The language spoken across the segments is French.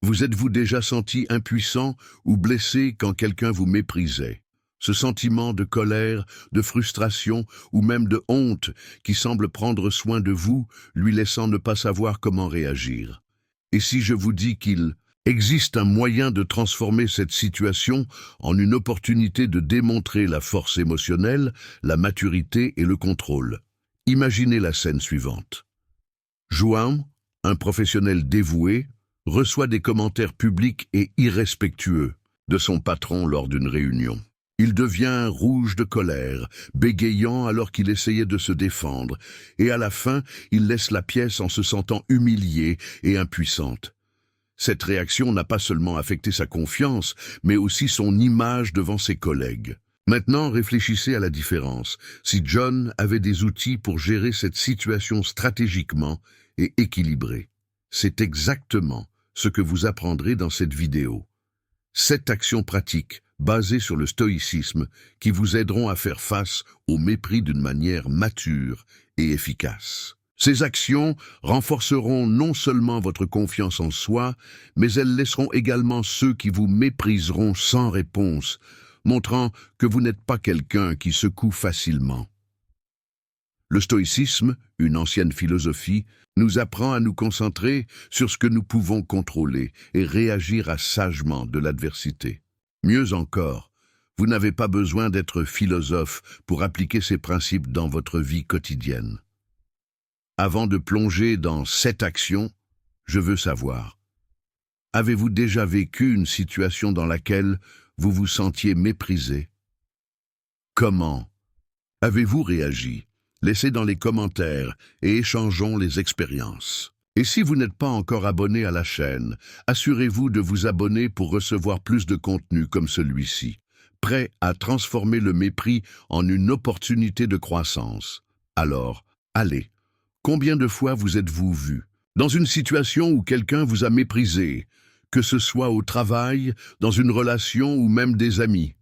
Vous êtes-vous déjà senti impuissant ou blessé quand quelqu'un vous méprisait? Ce sentiment de colère, de frustration ou même de honte qui semble prendre soin de vous, lui laissant ne pas savoir comment réagir. Et si je vous dis qu'il existe un moyen de transformer cette situation en une opportunité de démontrer la force émotionnelle, la maturité et le contrôle? Imaginez la scène suivante. João, un professionnel dévoué, reçoit des commentaires publics et irrespectueux de son patron lors d'une réunion. Il devient rouge de colère, bégayant alors qu'il essayait de se défendre, et à la fin, il laisse la pièce en se sentant humilié et impuissante. Cette réaction n'a pas seulement affecté sa confiance, mais aussi son image devant ses collègues. Maintenant, réfléchissez à la différence. Si John avait des outils pour gérer cette situation stratégiquement et équilibrée, c'est exactement ce que vous apprendrez dans cette vidéo. 7 actions pratiques basées sur le stoïcisme qui vous aideront à faire face au mépris d'une manière mature et efficace. Ces actions renforceront non seulement votre confiance en soi, mais elles laisseront également ceux qui vous mépriseront sans réponse, montrant que vous n'êtes pas quelqu'un qui secoue facilement. Le stoïcisme, une ancienne philosophie, nous apprend à nous concentrer sur ce que nous pouvons contrôler et réagir sagement de l'adversité. Mieux encore, vous n'avez pas besoin d'être philosophe pour appliquer ces principes dans votre vie quotidienne. Avant de plonger dans cette action, je veux savoir, avez-vous déjà vécu une situation dans laquelle vous vous sentiez méprisé? Comment avez-vous réagi? Laissez dans les commentaires et échangeons les expériences. Et si vous n'êtes pas encore abonné à la chaîne, assurez-vous de vous abonner pour recevoir plus de contenu comme celui-ci, prêt à transformer le mépris en une opportunité de croissance. Alors, allez, combien de fois vous êtes-vous vu dans une situation où quelqu'un vous a méprisé, que ce soit au travail, dans une relation ou même des amis?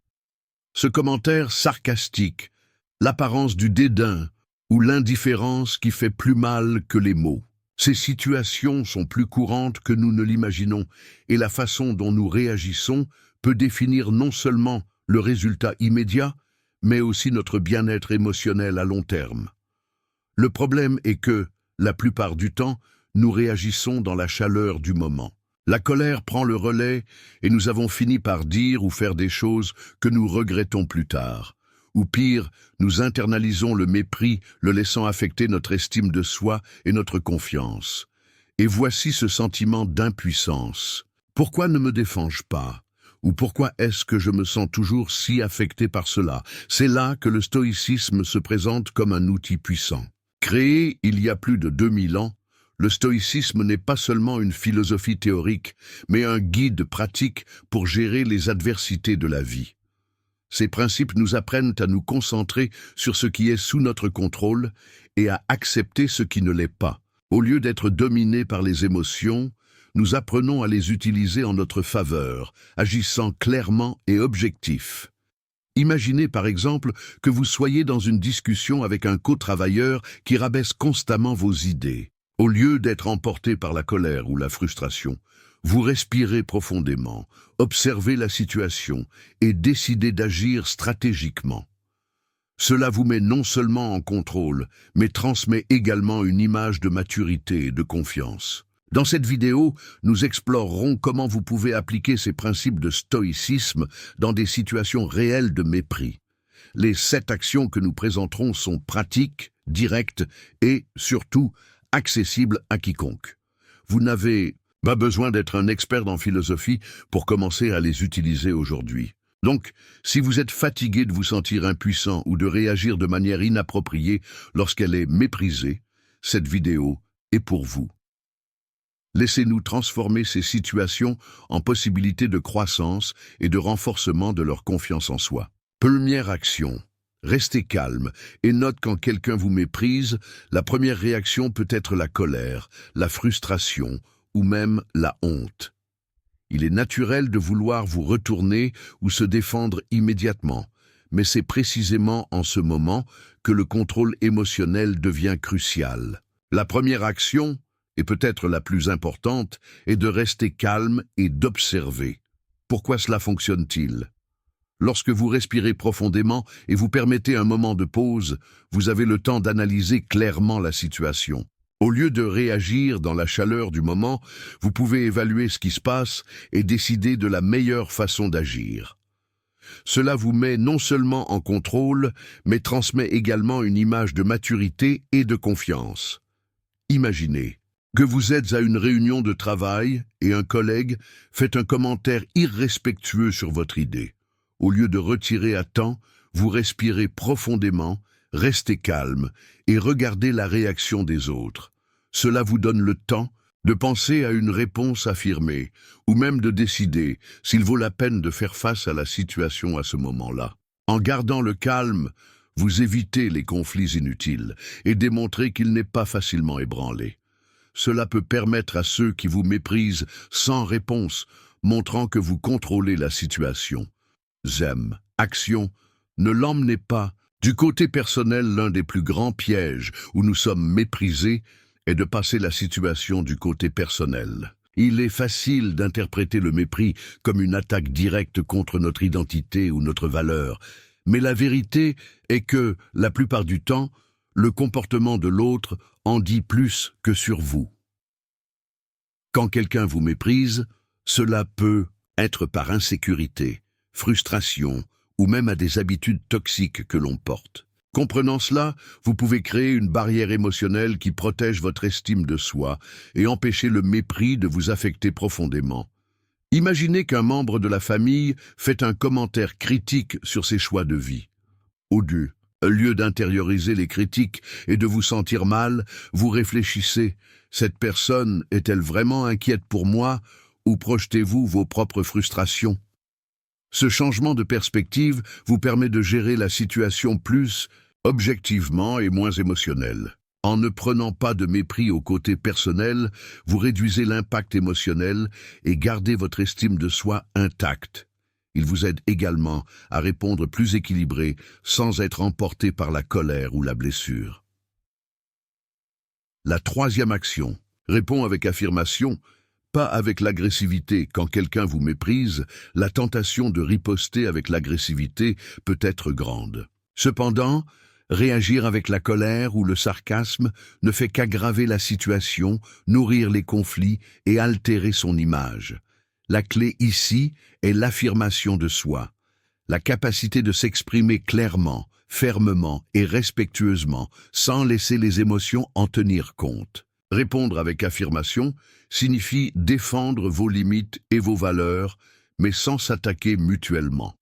Ce commentaire sarcastique, l'apparence du dédain ou l'indifférence qui fait plus mal que les mots. Ces situations sont plus courantes que nous ne l'imaginons et la façon dont nous réagissons peut définir non seulement le résultat immédiat, mais aussi notre bien-être émotionnel à long terme. Le problème est que, la plupart du temps, nous réagissons dans la chaleur du moment. La colère prend le relais et nous avons fini par dire ou faire des choses que nous regrettons plus tard. Ou pire, nous internalisons le mépris, le laissant affecter notre estime de soi et notre confiance. Et voici ce sentiment d'impuissance. Pourquoi ne me défends-je pas? Ou pourquoi est-ce que je me sens toujours si affecté par cela? C'est là que le stoïcisme se présente comme un outil puissant. Créé il y a plus de 2000 ans, le stoïcisme n'est pas seulement une philosophie théorique, mais un guide pratique pour gérer les adversités de la vie. Ces principes nous apprennent à nous concentrer sur ce qui est sous notre contrôle et à accepter ce qui ne l'est pas. Au lieu d'être dominés par les émotions, nous apprenons à les utiliser en notre faveur, agissant clairement et objectif. Imaginez par exemple que vous soyez dans une discussion avec un co-travailleur qui rabaisse constamment vos idées. Au lieu d'être emporté par la colère ou la frustration, vous respirez profondément, observez la situation et décidez d'agir stratégiquement. Cela vous met non seulement en contrôle, mais transmet également une image de maturité et de confiance. Dans cette vidéo, nous explorerons comment vous pouvez appliquer ces principes de stoïcisme dans des situations réelles de mépris. Les 7 actions que nous présenterons sont pratiques, directes et, surtout, accessibles à quiconque. Vous n'avez pas besoin d'être un expert en philosophie pour commencer à les utiliser aujourd'hui. Donc, si vous êtes fatigué de vous sentir impuissant ou de réagir de manière inappropriée lorsqu'elle est méprisée, cette vidéo est pour vous. Laissez-nous transformer ces situations en possibilités de croissance et de renforcement de leur confiance en soi. Première action. Restez calme et note quand quelqu'un vous méprise, la première réaction peut être la colère, la frustration ou même la honte. Il est naturel de vouloir vous retourner ou se défendre immédiatement, mais c'est précisément en ce moment que le contrôle émotionnel devient crucial. La première action, et peut-être la plus importante, est de rester calme et d'observer. Pourquoi cela fonctionne-t-il? Lorsque vous respirez profondément et vous permettez un moment de pause, vous avez le temps d'analyser clairement la situation. Au lieu de réagir dans la chaleur du moment, vous pouvez évaluer ce qui se passe et décider de la meilleure façon d'agir. Cela vous met non seulement en contrôle, mais transmet également une image de maturité et de confiance. Imaginez que vous êtes à une réunion de travail et un collègue fait un commentaire irrespectueux sur votre idée. Au lieu de retirer à temps, vous respirez profondément, restez calme et regardez la réaction des autres. Cela vous donne le temps de penser à une réponse affirmée, ou même de décider s'il vaut la peine de faire face à la situation à ce moment-là. En gardant le calme, vous évitez les conflits inutiles et démontrez qu'il n'est pas facilement ébranlé. Cela peut permettre à ceux qui vous méprisent sans réponse, montrant que vous contrôlez la situation. Action, ne l'emmenez pas. Du côté personnel, l'un des plus grands pièges où nous sommes méprisés est de passer la situation du côté personnel. Il est facile d'interpréter le mépris comme une attaque directe contre notre identité ou notre valeur, mais la vérité est que, la plupart du temps, le comportement de l'autre en dit plus que sur vous. Quand quelqu'un vous méprise, cela peut être par insécurité, frustration ou même à des habitudes toxiques que l'on porte. Comprenant cela, vous pouvez créer une barrière émotionnelle qui protège votre estime de soi et empêcher le mépris de vous affecter profondément. Imaginez qu'un membre de la famille fait un commentaire critique sur ses choix de vie. Au lieu d'intérioriser les critiques et de vous sentir mal, vous réfléchissez. Cette personne est-elle vraiment inquiète pour moi ou projetez-vous vos propres frustrations? Ce changement de perspective vous permet de gérer la situation plus objectivement et moins émotionnel. En ne prenant pas de mépris au côté personnel, vous réduisez l'impact émotionnel et gardez votre estime de soi intacte. Il vous aide également à répondre plus équilibré sans être emporté par la colère ou la blessure. La troisième action. Répond avec affirmation, pas avec l'agressivité. Quand quelqu'un vous méprise, la tentation de riposter avec l'agressivité peut être grande. Cependant, réagir avec la colère ou le sarcasme ne fait qu'aggraver la situation, nourrir les conflits et altérer son image. La clé ici est l'affirmation de soi, la capacité de s'exprimer clairement, fermement et respectueusement, sans laisser les émotions en tenir compte. Répondre avec affirmation signifie défendre vos limites et vos valeurs, mais sans s'attaquer mutuellement.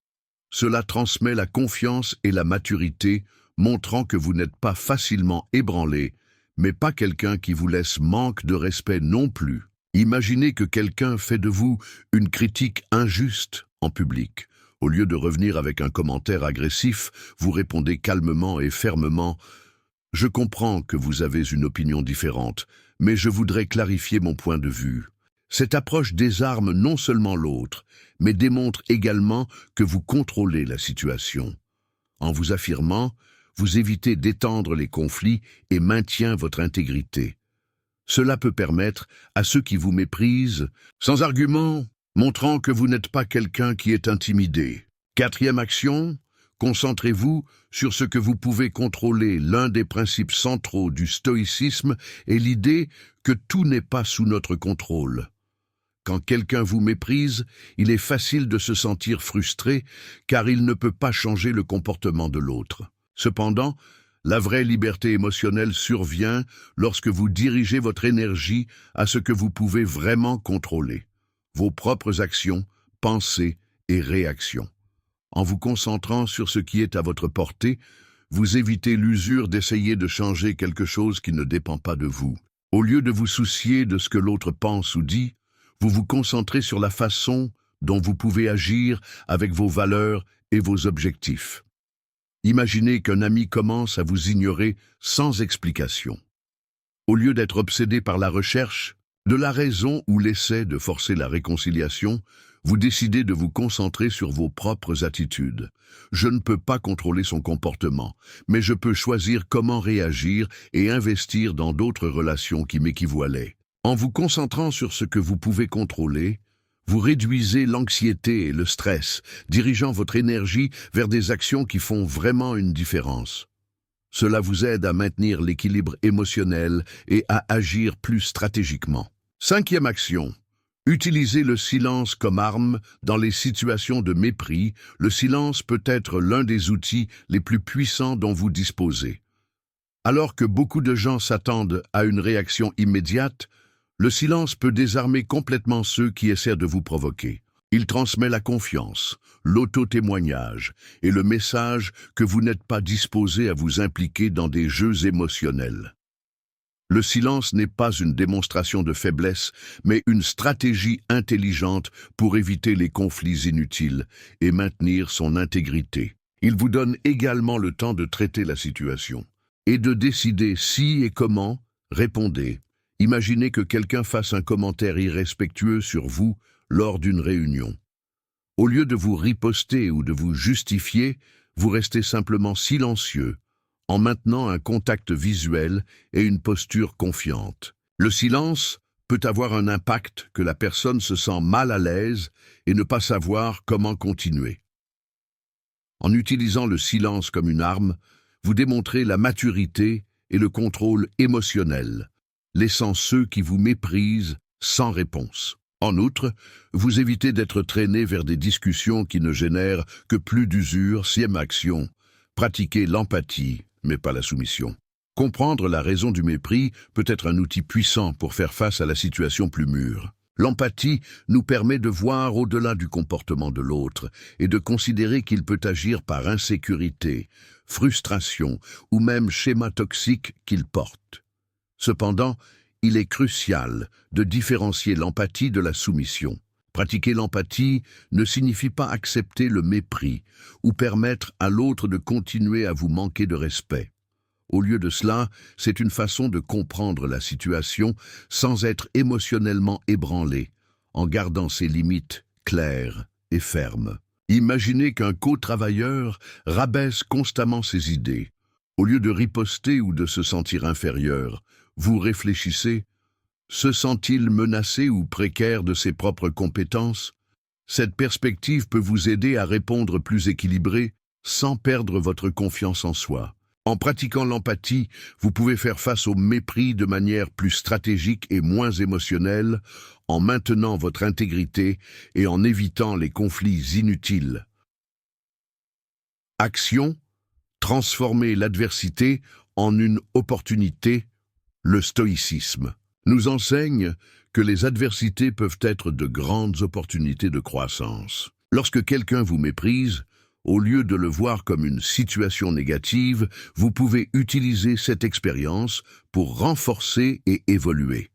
Cela transmet la confiance et la maturité, montrant que vous n'êtes pas facilement ébranlé, mais pas quelqu'un qui vous laisse manque de respect non plus. Imaginez que quelqu'un fait de vous une critique injuste en public. Au lieu de revenir avec un commentaire agressif, vous répondez calmement et fermement « Je comprends que vous avez une opinion différente, mais je voudrais clarifier mon point de vue. » Cette approche désarme non seulement l'autre, mais démontre également que vous contrôlez la situation. En vous affirmant, vous évitez d'étendre les conflits et maintient votre intégrité. Cela peut permettre à ceux qui vous méprisent, sans argument, montrant que vous n'êtes pas quelqu'un qui est intimidé. Quatrième action, concentrez-vous sur ce que vous pouvez contrôler. L'un des principes centraux du stoïcisme est l'idée que tout n'est pas sous notre contrôle. Quand quelqu'un vous méprise, il est facile de se sentir frustré car il ne peut pas changer le comportement de l'autre. Cependant, la vraie liberté émotionnelle survient lorsque vous dirigez votre énergie à ce que vous pouvez vraiment contrôler, vos propres actions, pensées et réactions. En vous concentrant sur ce qui est à votre portée, vous évitez l'usure d'essayer de changer quelque chose qui ne dépend pas de vous. Au lieu de vous soucier de ce que l'autre pense ou dit, vous vous concentrez sur la façon dont vous pouvez agir avec vos valeurs et vos objectifs. Imaginez qu'un ami commence à vous ignorer sans explication. Au lieu d'être obsédé par la recherche de la raison ou l'essai de forcer la réconciliation, vous décidez de vous concentrer sur vos propres attitudes. Je ne peux pas contrôler son comportement, mais je peux choisir comment réagir et investir dans d'autres relations qui m'équivalaient. En vous concentrant sur ce que vous pouvez contrôler, vous réduisez l'anxiété et le stress, dirigeant votre énergie vers des actions qui font vraiment une différence. Cela vous aide à maintenir l'équilibre émotionnel et à agir plus stratégiquement. Cinquième action. Utilisez le silence comme arme dans les situations de mépris. Le silence peut être l'un des outils les plus puissants dont vous disposez. Alors que beaucoup de gens s'attendent à une réaction immédiate, le silence peut désarmer complètement ceux qui essaient de vous provoquer. Il transmet la confiance, l'auto-témoignage et le message que vous n'êtes pas disposé à vous impliquer dans des jeux émotionnels. Le silence n'est pas une démonstration de faiblesse, mais une stratégie intelligente pour éviter les conflits inutiles et maintenir son intégrité. Il vous donne également le temps de traiter la situation et de décider si et comment répondez. Imaginez que quelqu'un fasse un commentaire irrespectueux sur vous lors d'une réunion. Au lieu de vous riposter ou de vous justifier, vous restez simplement silencieux, en maintenant un contact visuel et une posture confiante. Le silence peut avoir un impact que la personne se sent mal à l'aise et ne pas savoir comment continuer. En utilisant le silence comme une arme, vous démontrez la maturité et le contrôle émotionnel, laissant ceux qui vous méprisent sans réponse. En outre, vous évitez d'être traîné vers des discussions qui ne génèrent que plus d'usure. Sixième action, pratiquez l'empathie, mais pas la soumission. Comprendre la raison du mépris peut être un outil puissant pour faire face à la situation plus mûre. L'empathie nous permet de voir au-delà du comportement de l'autre et de considérer qu'il peut agir par insécurité, frustration ou même schéma toxique qu'il porte. Cependant, il est crucial de différencier l'empathie de la soumission. Pratiquer l'empathie ne signifie pas accepter le mépris ou permettre à l'autre de continuer à vous manquer de respect. Au lieu de cela, c'est une façon de comprendre la situation sans être émotionnellement ébranlé, en gardant ses limites claires et fermes. Imaginez qu'un co-travailleur rabaisse constamment ses idées. Au lieu de riposter ou de se sentir inférieur, vous réfléchissez. Se sent-il menacé ou précaire de ses propres compétences? Cette perspective peut vous aider à répondre plus équilibré sans perdre votre confiance en soi. En pratiquant l'empathie, vous pouvez faire face au mépris de manière plus stratégique et moins émotionnelle, en maintenant votre intégrité et en évitant les conflits inutiles. Action, transformer l'adversité en une opportunité. Le stoïcisme nous enseigne que les adversités peuvent être de grandes opportunités de croissance. Lorsque quelqu'un vous méprise, au lieu de le voir comme une situation négative, vous pouvez utiliser cette expérience pour renforcer et évoluer.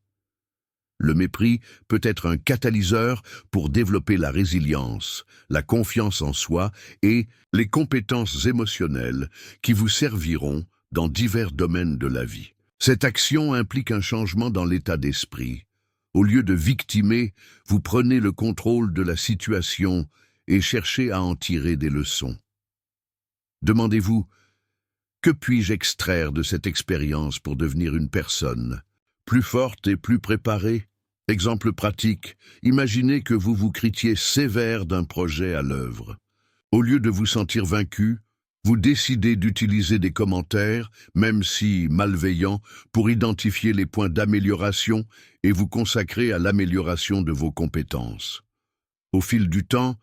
Le mépris peut être un catalyseur pour développer la résilience, la confiance en soi et les compétences émotionnelles qui vous serviront dans divers domaines de la vie. Cette action implique un changement dans l'état d'esprit. Au lieu de victimer, vous prenez le contrôle de la situation et cherchez à en tirer des leçons. Demandez-vous, que puis-je extraire de cette expérience pour devenir une personne plus forte et plus préparée? Exemple pratique, imaginez que vous vous critiez sévère d'un projet à l'œuvre. Au lieu de vous sentir vaincu, vous décidez d'utiliser des commentaires, même si malveillants, pour identifier les points d'amélioration et vous consacrer à l'amélioration de vos compétences. Au fil du temps,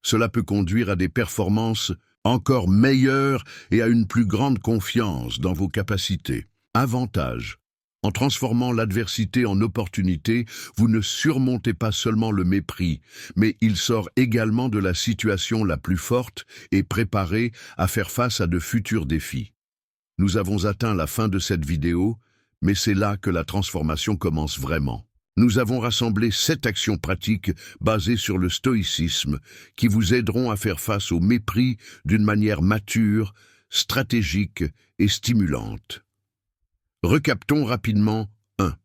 cela peut conduire à des performances encore meilleures et à une plus grande confiance dans vos capacités. Avantage. En transformant l'adversité en opportunité, vous ne surmontez pas seulement le mépris, mais il sort également de la situation la plus forte et préparé à faire face à de futurs défis. Nous avons atteint la fin de cette vidéo, mais c'est là que la transformation commence vraiment. Nous avons rassemblé 7 actions pratiques basées sur le stoïcisme qui vous aideront à faire face au mépris d'une manière mature, stratégique et stimulante. Recaptons rapidement. 1.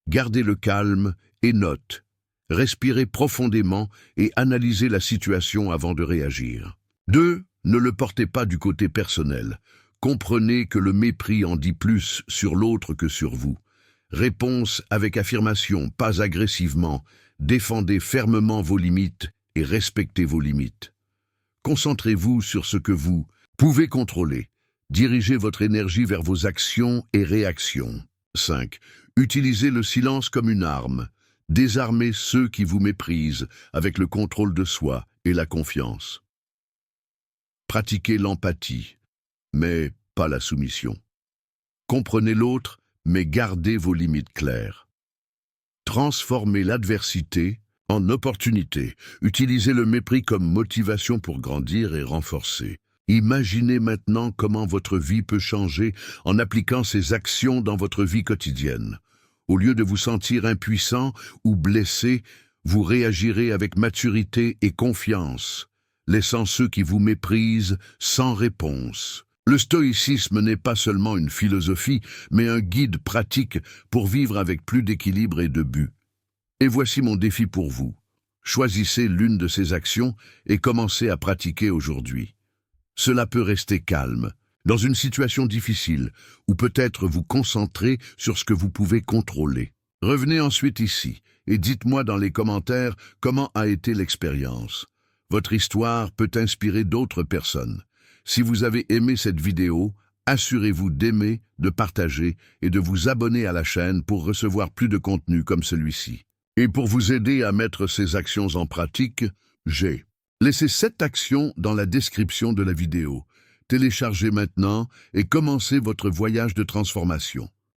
Gardez le calme et note. Respirez profondément et analysez la situation avant de réagir. 2. Ne le portez pas du côté personnel. Comprenez que le mépris en dit plus sur l'autre que sur vous. Réponse avec affirmation, pas agressivement. Défendez fermement vos limites et respectez vos limites. Concentrez-vous sur ce que vous pouvez contrôler. Dirigez votre énergie vers vos actions et réactions. 5. Utilisez le silence comme une arme. Désarmez ceux qui vous méprisent avec le contrôle de soi et la confiance. Pratiquez l'empathie, mais pas la soumission. Comprenez l'autre, mais gardez vos limites claires. Transformez l'adversité en opportunité. Utilisez le mépris comme motivation pour grandir et renforcer. Imaginez maintenant comment votre vie peut changer en appliquant ces actions dans votre vie quotidienne. Au lieu de vous sentir impuissant ou blessé, vous réagirez avec maturité et confiance, laissant ceux qui vous méprisent sans réponse. Le stoïcisme n'est pas seulement une philosophie, mais un guide pratique pour vivre avec plus d'équilibre et de but. Et voici mon défi pour vous. Choisissez l'une de ces actions et commencez à pratiquer aujourd'hui. Cela peut rester calme, dans une situation difficile, ou peut-être vous concentrer sur ce que vous pouvez contrôler. Revenez ensuite ici et dites-moi dans les commentaires comment a été l'expérience. Votre histoire peut inspirer d'autres personnes. Si vous avez aimé cette vidéo, assurez-vous d'aimer, de partager et de vous abonner à la chaîne pour recevoir plus de contenu comme celui-ci. Et pour vous aider à mettre ces actions en pratique, j'ai laissé 7 actions dans la description de la vidéo. Téléchargez maintenant et commencez votre voyage de transformation.